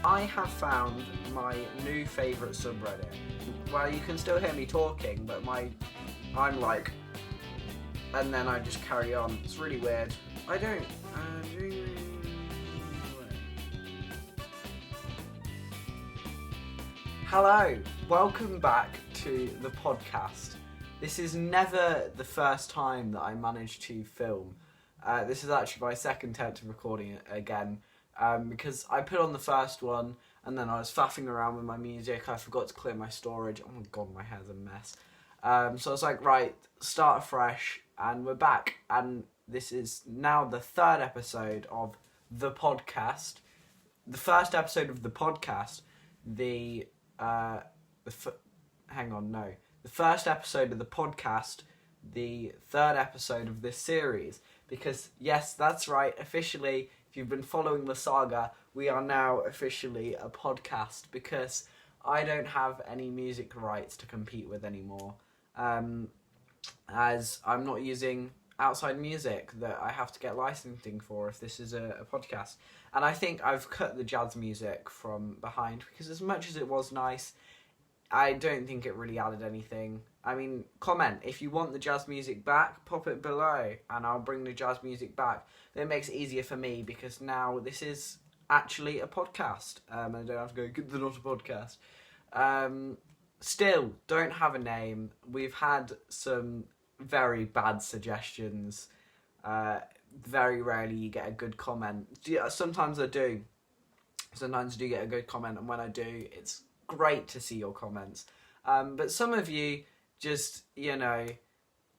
I have found my new favourite subreddit. Well, you can still hear me talking, but I'm like, and then I just carry on. It's really weird. I don't. Hello, welcome back to the podcast. This is never the first time that I managed to film. This is actually my second attempt of recording it again. Because I put on the first one and then I was faffing around with my music. I forgot to clear my storage. Oh my god, my hair's a mess. So I was like, right, start afresh, and we're back. And this is now the third episode of the podcast. The first episode of the podcast, the first episode of the podcast, the third episode of this series. Because yes, that's right, officially, if you've been following the saga, we are now officially a podcast because I don't have any music rights to compete with anymore, as I'm not using outside music that I have to get licensing for if this is a podcast. And I think I've cut the jazz music from behind because as much as it was nice, I don't think it really added anything. I mean, comment. If you want the jazz music back, pop it below and I'll bring the jazz music back. It makes it easier for me because now this is actually a podcast. I don't have to go, they're not a podcast. Still, don't have a name. We've had some very bad suggestions. Very rarely you get a good comment. Sometimes I do. Sometimes I do get a good comment, and when I do, it's great to see your comments. But some of you just,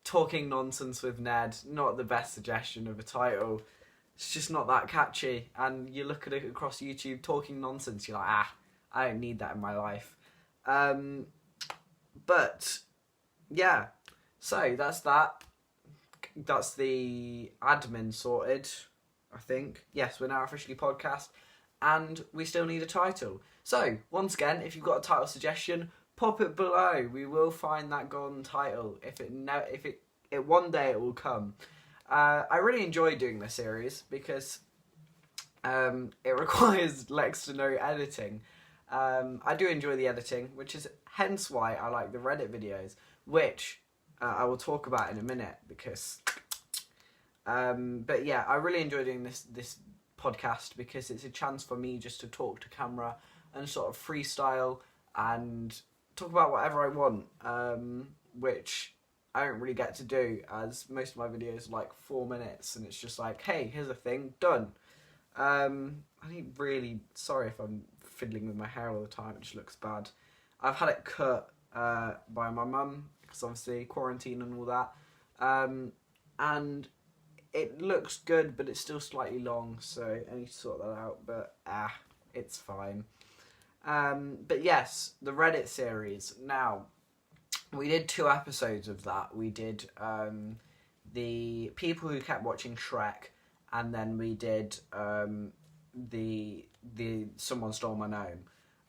talking nonsense with Ned, not the best suggestion of a title. It's just not that catchy. And you look at it across YouTube, talking nonsense, you're like, I don't need that in my life. But, yeah. So, that's that. That's the admin sorted, I think. Yes, we're now officially podcast. And we still need a title. So, once again, if you've got a title suggestion, pop it below. We will find that golden title. If it one day it will come. I really enjoy doing this series because it requires next to no editing. I do enjoy the editing, which is hence why I like the Reddit videos, which I will talk about in a minute because. But yeah, I really enjoy doing this podcast because it's a chance for me just to talk to camera and sort of freestyle and talk about whatever I want, which I don't really get to do, as most of my videos are like 4 minutes and it's just like, hey, here's a thing, done. I'm really sorry if I'm fiddling with my hair all the time, it just looks bad. I've had it cut by my mum because obviously quarantine and all that, and it looks good, but it's still slightly long, so I need to sort that out, but it's fine. But yes, the Reddit series. Now, we did 2 episodes of that. We did the people who kept watching Shrek, and then we did the Someone Stole My Gnome.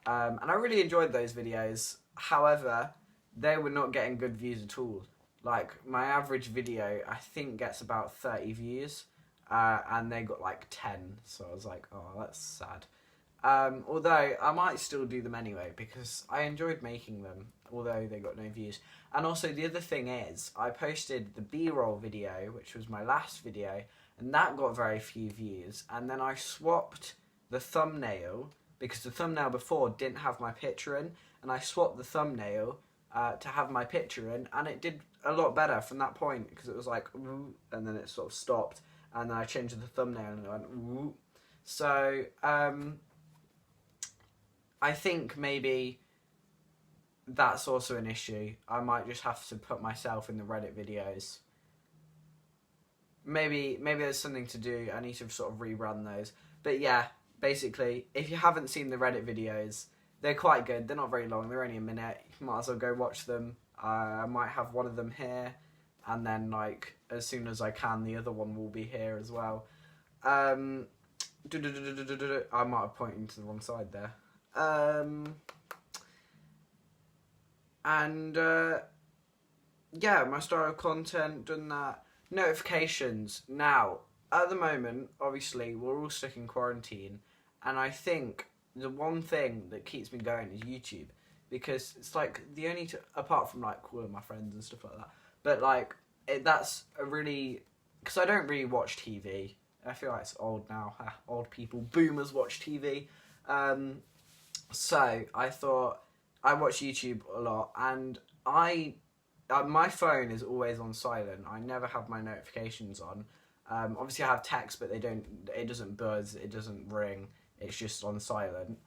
And I really enjoyed those videos. However, they were not getting good views at all. Like, my average video, I think, gets about 30 views, and they got like 10, so I was like, oh, that's sad. Although, I might still do them anyway, because I enjoyed making them, although they got no views. And also, the other thing is, I posted the B-roll video, which was my last video, and that got very few views, and then I swapped the thumbnail, because the thumbnail before didn't have my picture in, and I swapped the thumbnail to have my picture in, and it did a lot better from that point, because it was like, ooh, and then it sort of stopped, and then I changed the thumbnail, and it went, ooh. So, I think maybe that's also an issue. I might just have to put myself in the Reddit videos. Maybe there's something to do. I need to sort of rerun those. But yeah, basically, if you haven't seen the Reddit videos, they're quite good. They're not very long. They're only a minute. You might as well go watch them. I might have one of them here, and then like as soon as I can, the other one will be here as well. I might have pointed to the wrong side there. Yeah, my style of content, done that. Notifications. Now, at the moment, obviously, we're all stuck in quarantine, and I think the one thing that keeps me going is YouTube, because it's like the only apart from like calling my friends and stuff like that, but like that's a really, because I don't really watch TV. I feel like it's old now. Old people, boomers watch TV. So I thought I watch YouTube a lot, and my phone is always on silent. I never have my notifications on. Obviously, I have text, but it doesn't buzz. It doesn't ring. It's just on silent.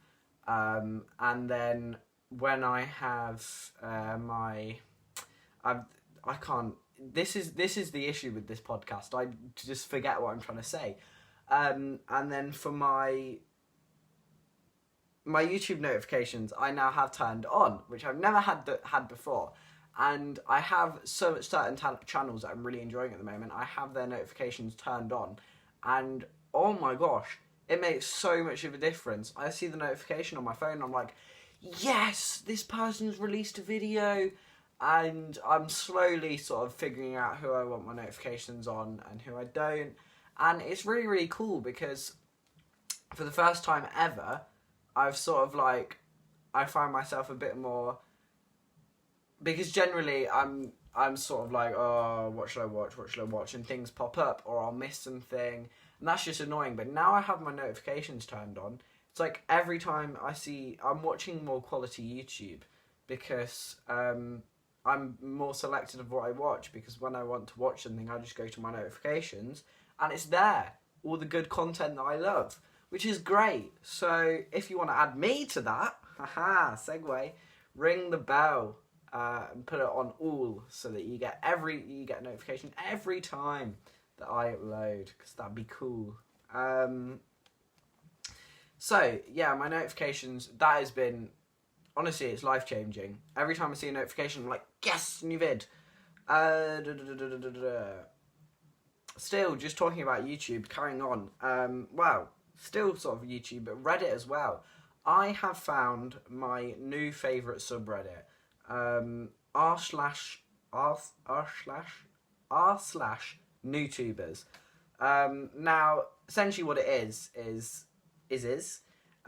And then when I have I can't. This is the issue with this podcast. I just forget what I'm trying to say. And then for my YouTube notifications, I now have turned on, which I've never had before. And I have certain channels that I'm really enjoying at the moment. I have their notifications turned on, and oh my gosh, it makes so much of a difference. I see the notification on my phone, and I'm like, yes, this person's released a video, and I'm slowly sort of figuring out who I want my notifications on and who I don't. And it's really, really cool, because for the first time ever, I've sort of like, I find myself a bit more, because generally I'm sort of like, oh, what should I watch, and things pop up, or I'll miss something, and that's just annoying. But now I have my notifications turned on, it's like every time I'm watching more quality YouTube, because I'm more selective of what I watch, because when I want to watch something, I just go to my notifications, and it's there, all the good content that I love, which is great. So if you want to add me to that, haha, segue, ring the bell. And put it on all, so that you get a notification every time that I upload, because that'd be cool. So yeah, my notifications, that has been, honestly, it's life changing. Every time I see a notification, I'm like, yes, new vid. Still, just talking about YouTube, carrying on. Wow, still sort of YouTube, but Reddit as well. I have found my new favourite subreddit. r/r/r/newtubers. Now, essentially what it is it's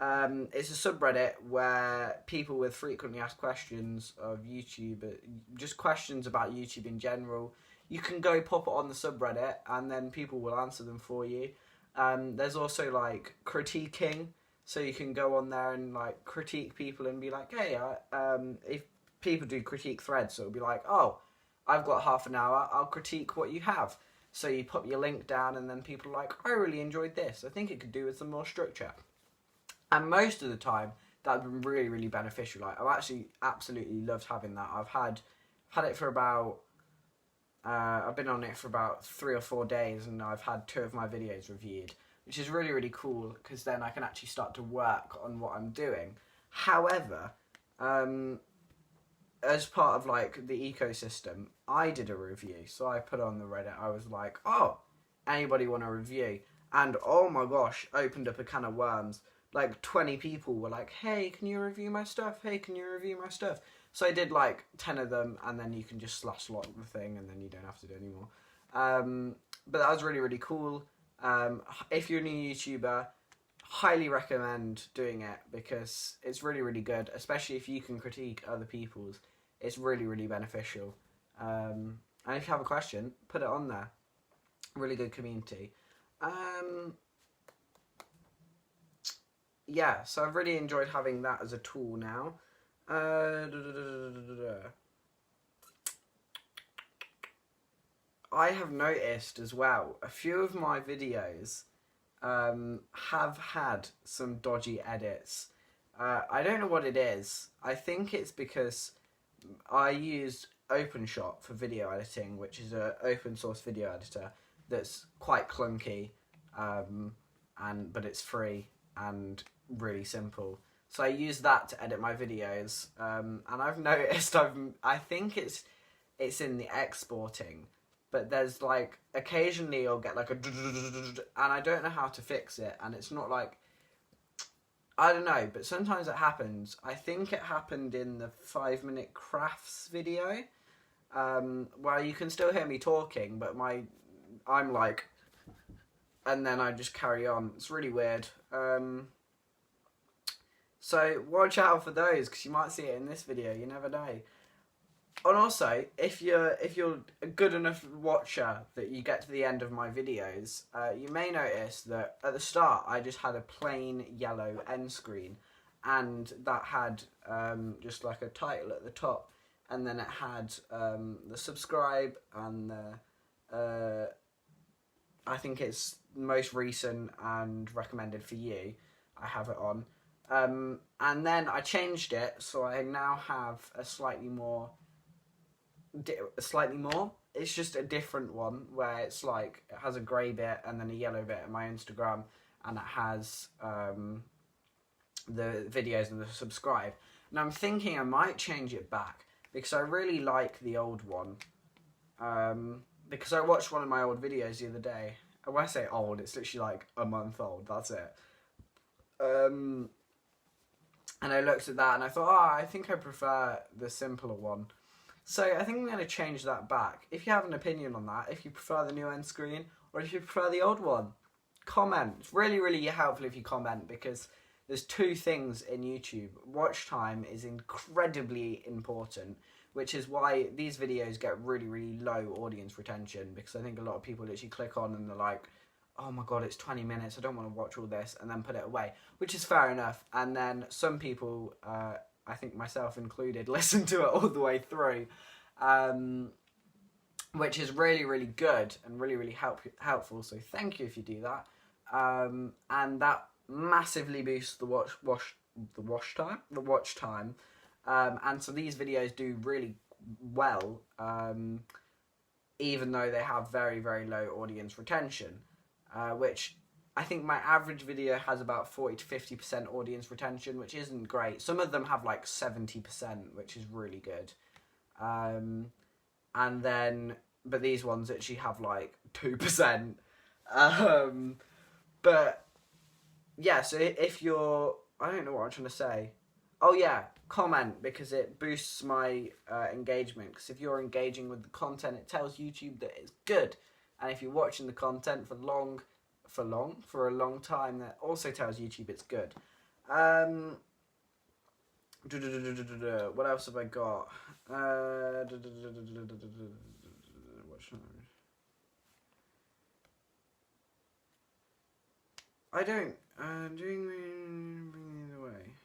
a subreddit where people with frequently asked questions of YouTube, just questions about YouTube in general, you can go pop it on the subreddit, and then people will answer them for you. There's also like critiquing, so you can go on there and like critique people and be like, hey, if people do critique threads, so it'll be like, oh, I've got half an hour, I'll critique what you have. So you put your link down, and then people are like, I really enjoyed this, I think it could do with some more structure. And most of the time, that's been really, really beneficial. Like, I've actually absolutely loved having that. I've had it for about, I've been on it for about 3 or 4 days, and I've had 2 of my videos reviewed, which is really, really cool, because then I can actually start to work on what I'm doing. However, as part of like the ecosystem, I did a review, so I put on the Reddit. I was like, oh, anybody want a review? And oh my gosh, opened up a can of worms. Like 20 people were like, hey, can you review my stuff? Hey, can you review my stuff? So I did like 10 of them, and then you can just slash lock the thing, and then you don't have to do it anymore. But that was really, really cool. If you're a new YouTuber, highly recommend doing it, because it's really, really good, especially if you can critique other people's. It's really, really beneficial. And if you have a question, put it on there. Really good community. Yeah, so I've really enjoyed having that as a tool now. I have noticed as well, a few of my videos have had some dodgy edits. I don't know what it is. I think it's because I used OpenShot for video editing, which is an open source video editor that's quite clunky, but it's free and really simple. So I use that to edit my videos, and I've noticed I think it's in the exporting, but there's like occasionally you'll get like a and I don't know how to fix it, and it's not like, I don't know, but sometimes it happens. I think it happened in the 5-minute crafts video, where you can still hear me talking, but I'm like, and then I just carry on. It's really weird. So watch out for those, because you might see it in this video. You never know. And also, if you're a good enough watcher that you get to the end of my videos, you may notice that at the start I just had a plain yellow end screen, and that had just like a title at the top, and then it had the subscribe and the I think it's most recent and recommended for you. I have it on, and then I changed it, so I now have a slightly more. It's just a different one where it's like it has a grey bit and then a yellow bit in my Instagram, and it has the videos and the subscribe. And I'm thinking I might change it back because I really like the old one. Because I watched one of my old videos the other day. And when I say old, it's literally like a month old. That's it. And I looked at that and I thought, I think I prefer the simpler one. So I think I'm going to change that back. If you have an opinion on that, if you prefer the new end screen or if you prefer the old one, comment. It's really, really helpful if you comment, because there's two things in YouTube. Watch time is incredibly important, which is why these videos get really, really low audience retention, because I think a lot of people literally click on and they're like, oh my god, it's 20 minutes, I don't want to watch all this, and then put it away, which is fair enough. And then some people, I think myself included, listen to it all the way through, which is really, really good and really, really helpful. So thank you if you do that. And that massively boosts the watch time. And so these videos do really well, even though they have very, very low audience retention, which I think my average video has about 40 to 50% audience retention, which isn't great. Some of them have like 70%, which is really good. And then, but these ones actually have like 2%. But yeah, so if you're, I don't know what I'm trying to say. Oh yeah, comment, because it boosts my engagement. Because if you're engaging with the content, it tells YouTube that it's good. And if you're watching the content for a long time, that also tells YouTube it's good. What else have I got? I don't. Bring it away.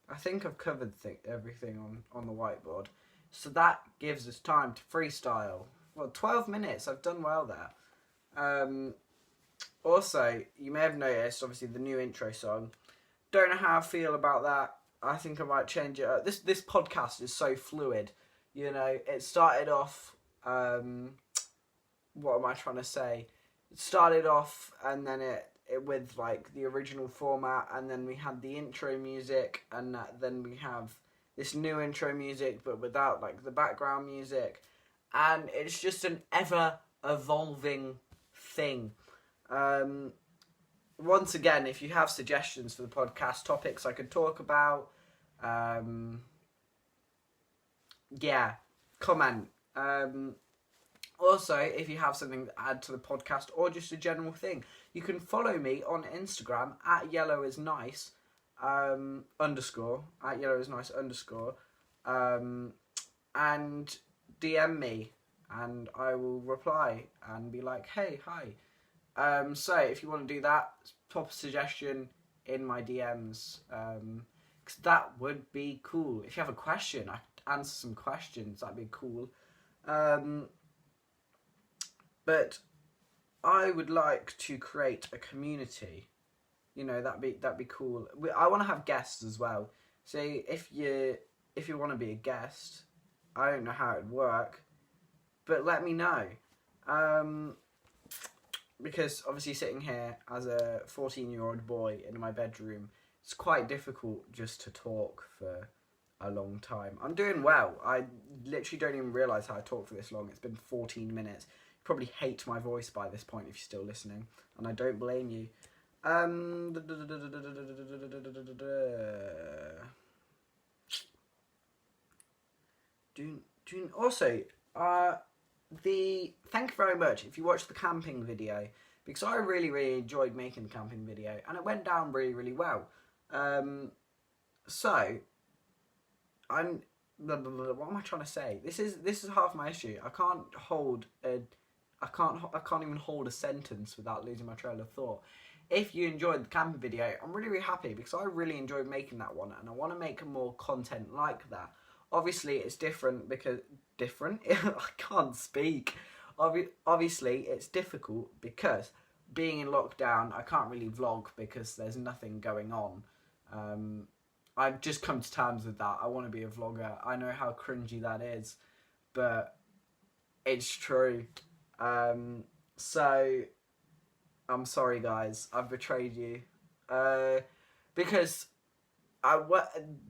I think I've covered everything on the whiteboard. So that gives us time to freestyle. Well, 12 minutes. I've done well there. Also, you may have noticed, obviously, the new intro song. Don't know how I feel about that. I think I might change it up. This podcast is so fluid. You know, it started off... what am I trying to say? It started off and then it with like the original format, and then we had the intro music, and then we have this new intro music but without like the background music, and it's just an ever evolving thing. Once again, if you have suggestions for the podcast, topics I could talk about, yeah, comment. Also, if you have something to add to the podcast or just a general thing, you can follow me on Instagram at @yellowisnice_, at @yellowisnice_, and DM me, and I will reply and be like, hey, hi. So if you want to do that, pop a suggestion in my DMs, because that would be cool. If you have a question, I could answer some questions, that'd be cool. But I would like to create a community. You know, that'd be cool. I want to have guests as well. So if you want to be a guest, I don't know how it'd work, but let me know. Because obviously sitting here as a 14-year-old boy in my bedroom, it's quite difficult just to talk for a long time. I'm doing well. I literally don't even realise how I talked for this long. It's been 14 minutes. You probably hate my voice by this point if you're still listening, and I don't blame you. Also, thank you very much if you watched the camping video, because I really, really enjoyed making the camping video, and it went down really, really well. So I'm. What am I trying to say? This is half my issue. I can't even hold a sentence without losing my trail of thought. If you enjoyed the camping video, I'm really, really happy because I really enjoyed making that one, and I want to make more content like that. Obviously, it's different because I can't speak. Obviously, it's difficult because being in lockdown, I can't really vlog because there's nothing going on. I've just come to terms with that. I want to be a vlogger. I know how cringy that is, but it's true. So I'm sorry, guys. I've betrayed you. Because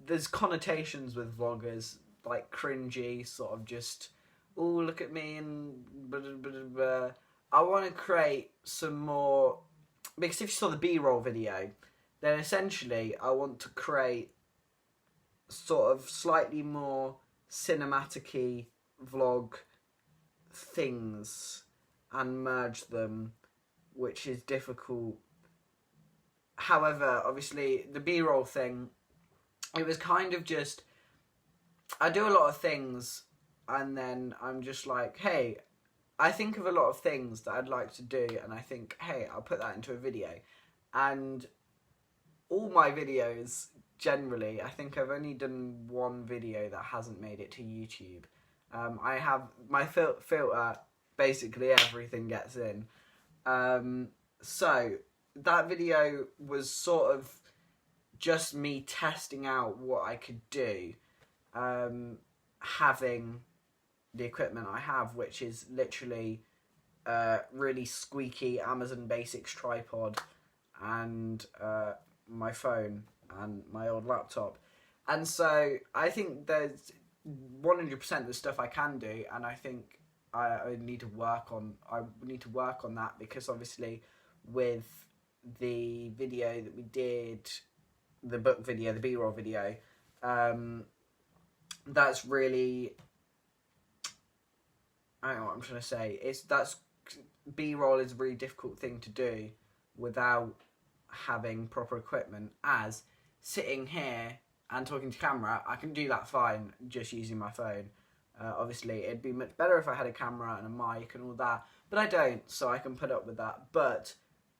there's connotations with vloggers, like cringy, sort of just, oh, look at me, and blah, blah, blah, blah. I want to create some more, because if you saw the B-roll video, then essentially I want to create sort of slightly more cinematic-y vlog things and merge them, which is difficult. However, obviously, the B-roll thing, it was kind of just, I do a lot of things and then I'm just like, hey, I think of a lot of things that I'd like to do and I think, hey, I'll put that into a video. And all my videos, generally, I think I've only done one video that hasn't made it to YouTube. I have my filter, basically everything gets in. So that video was sort of just me testing out what I could do, having the equipment I have, which is literally really squeaky Amazon Basics tripod and my phone and my old laptop. And so I think there's 100% the stuff I can do, and I think I need to work on that, because obviously with the video that we did, the book video, the B-roll video, that's really, I don't know what I'm trying to say. B-roll is a really difficult thing to do without having proper equipment. As sitting here and talking to camera, I can do that fine just using my phone. Obviously, it'd be much better if I had a camera and a mic and all that, but I don't, so I can put up with that. But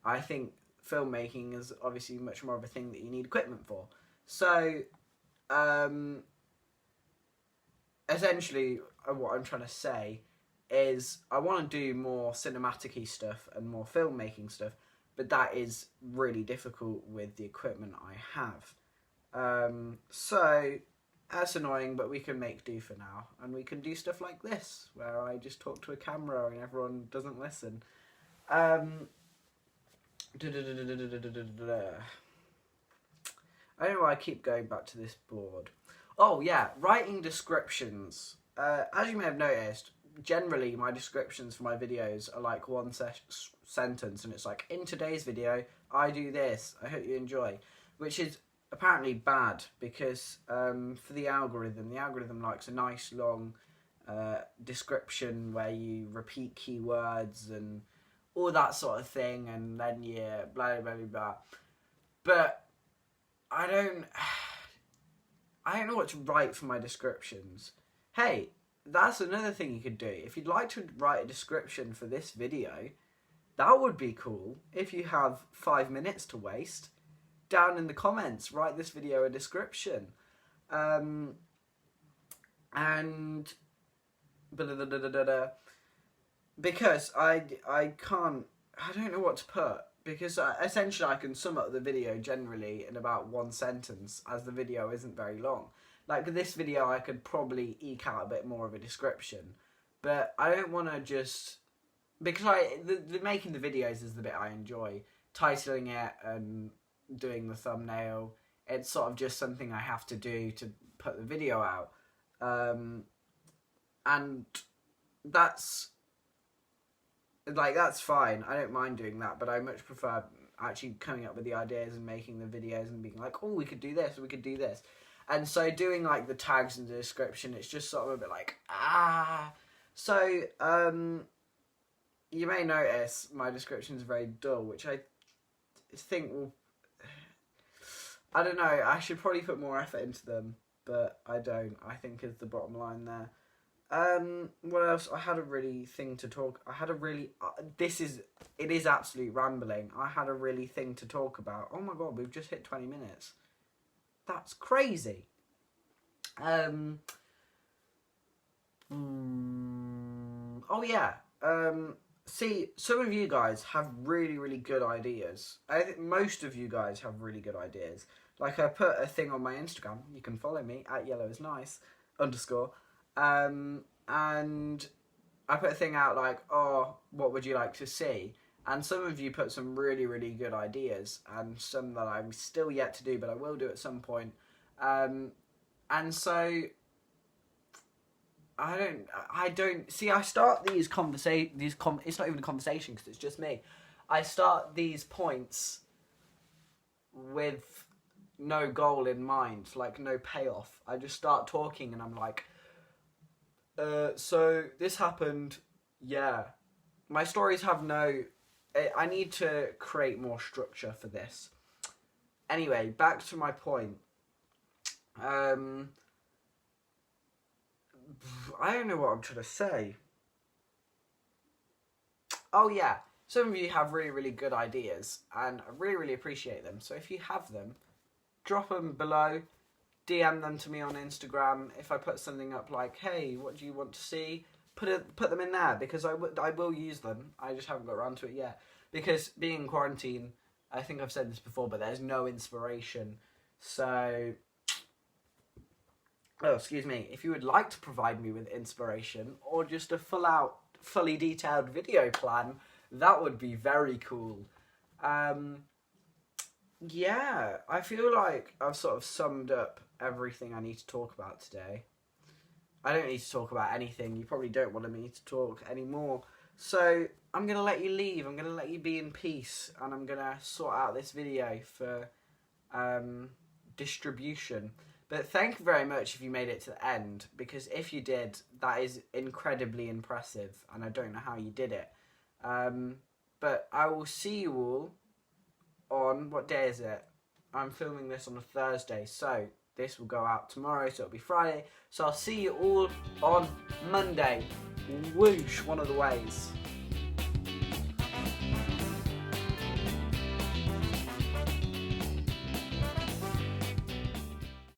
I think filmmaking is obviously much more of a thing that you need equipment for. So, essentially, what I'm trying to say is I want to do more cinematic-y stuff and more filmmaking stuff, but that is really difficult with the equipment I have. So that's annoying, but we can make do for now, and we can do stuff like this where I just talk to a camera and everyone doesn't listen. I don't know why I keep going back to this board. Oh yeah, writing descriptions. As you may have noticed, generally my descriptions for my videos are like one sentence, and it's like, in today's video I do this, I hope you enjoy, which is apparently bad because for the algorithm likes a nice long description where you repeat keywords and all that sort of thing, and then blah blah blah blah. But I don't know what to write for my descriptions. Hey, that's another thing you could do. If you'd like to write a description for this video, that would be cool. If you have 5 minutes to waste, down in the comments, write this video a description. And because I don't know what to put, because essentially I can sum up the video generally in about one sentence, as the video isn't very long. Like this video, I could probably eke out a bit more of a description, but I don't want to just, because the making the videos is the bit I enjoy. Titling it and doing the thumbnail, it's sort of just something I have to do to put the video out, and that's fine. I don't mind doing that, but I much prefer actually coming up with the ideas and making the videos and being like, oh, we could do this, we could do this. And so doing like the tags in the description, it's just sort of a bit like, So, you may notice my description is very dull, which I think will, I don't know. I should probably put more effort into them, but I don't. I think is the bottom line there. What else? I had a really thing to talk. I had a really. It is absolute rambling. I had a really thing to talk about. Oh my god, we've just hit 20 minutes. That's crazy. Oh yeah. See, some of you guys have really, really good ideas. I think most of you guys have really good ideas. Like, I put a thing on my Instagram. You can follow me at @yellowsnice_ and I put a thing out like, oh, what would you like to see? And some of you put some really, really good ideas, and some that I'm still yet to do, but I will do at some point. And so I don't see. I start these it's not even a conversation because it's just me. I start these points with no goal in mind, like no payoff. I just start talking, and I'm like, so this happened. Yeah, my stories have no. I need to create more structure for this. Anyway, back to my point. I don't know what I'm trying to say. Oh yeah, some of you have really, really good ideas, and I really, really appreciate them. So if you have them, drop them below, DM them to me on Instagram. If I put something up like, hey, what do you want to see? Put them in there, because I will use them. I just haven't got around to it yet. Because being in quarantine, I think I've said this before, but there's no inspiration. So... Oh, excuse me. If you would like to provide me with inspiration or just a fully detailed video plan, that would be very cool. Yeah, I feel like I've sort of summed up everything I need to talk about today. I don't need to talk about anything. You probably don't want me to talk anymore. So I'm going to let you leave. I'm going to let you be in peace. And I'm going to sort out this video for distribution. But thank you very much if you made it to the end, because if you did, that is incredibly impressive, and I don't know how you did it. But I will see you all on, what day is it? I'm filming this on a Thursday, so this will go out tomorrow, so it'll be Friday. So I'll see you all on Monday. Whoosh, one of the ways.